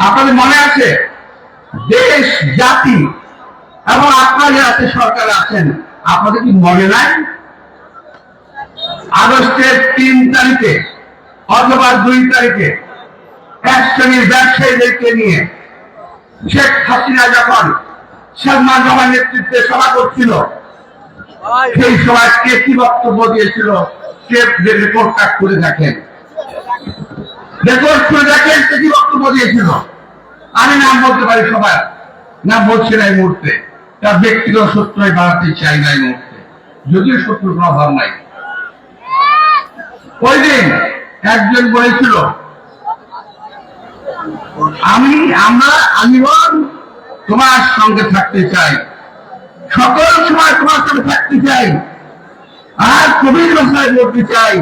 আপনাদের মনে আছে দেশ জাতি এবং আপনারা যারা সরকার আছেন আপনাদের কি মনে নাই আগস্টের 3 তারিখে অথবা 2 তারিখে এক শ্রেণীর ব্যবসায়ীদেরকে নিয়ে শেখ হাসিনা যখন সালমান রহমান নেতৃত্বে সভা করছিল সেই সভায় কে কি বক্তব্য দিয়েছিল কে রেকর্ডটা করে দেখেন কে কি বক্তব্য দিয়েছিল আমি নাম বলতে পারি সবার নাম বলছি না এই মুহূর্তে তার ব্যক্তিগত সূত্রই বাড়াতে চাই না এই মুহূর্তে যদিও শত্রুর কোনো অভাব নাই ওই দিন একজন বলেছিল আমরা আজীবন তোমার সঙ্গে থাকতে চাই সকল সময় তোমার সঙ্গে থাকতে চাই আর কবির ভাষায় বলতে চাই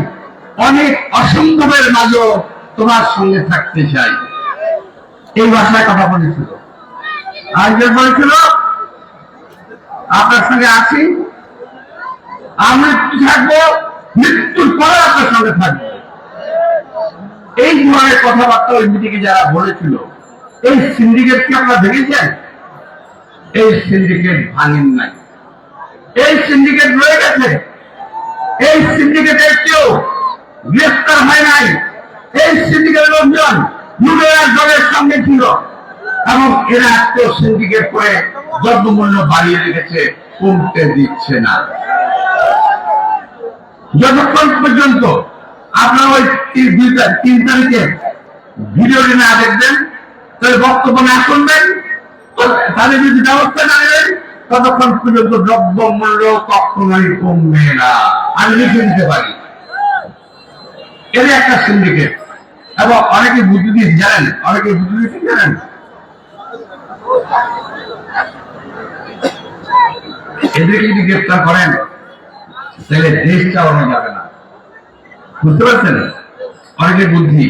অনেক অসম্ভবের মাঝেও তোমার সঙ্গে থাকতে চাই এই ভাষায় কথা বলেছিল আরেকজন বলেছিল আপনার সঙ্গে আছি আমরা থাকবো মৃত্যুর পরে আপনার সঙ্গে থাকবো এই ধরনের কথাবার্তা ওই মিটিংয়ে যারা বলেছিল এই সিন্ডিকেট কি আপনারা দেখেছেন এই সিন্ডিকেট ভাঙেন নাই এই সিন্ডিকেট রয়ে গেছে এই সিন্ডিকেটের কেউ গ্রেফতার হয় নাই এই সিন্ডিকেটের লোকজন নুরের দলের সঙ্গে ছিল এবং এরা আজকেও সিন্ডিকেট করে দ্রব্যমূল্য বাড়িয়ে রেখেছে কমতে দিচ্ছে না যতক্ষণ পর্যন্ত আপনারা ওই 3 তারিখে ভিডিওটি না দেখবেন তাহলে বক্তব্য না শুনবেন তাদের যদি ব্যবস্থা না নেবেন ততক্ষণ পর্যন্ত দ্রব্যমূল্য কখনোই কমবে না আমি লিখে দিতে পারি এর একটা সিন্ডিকেট এবং অনেকে বুদ্ধি দিয়ে জানেন অনেকে বুদ্ধি দিতে জানেন এদেরকে যদি গ্রেফতার করেন তাহলে দেশ চালানো যাবে না বুঝতে পারছেন অনেকের বুদ্ধি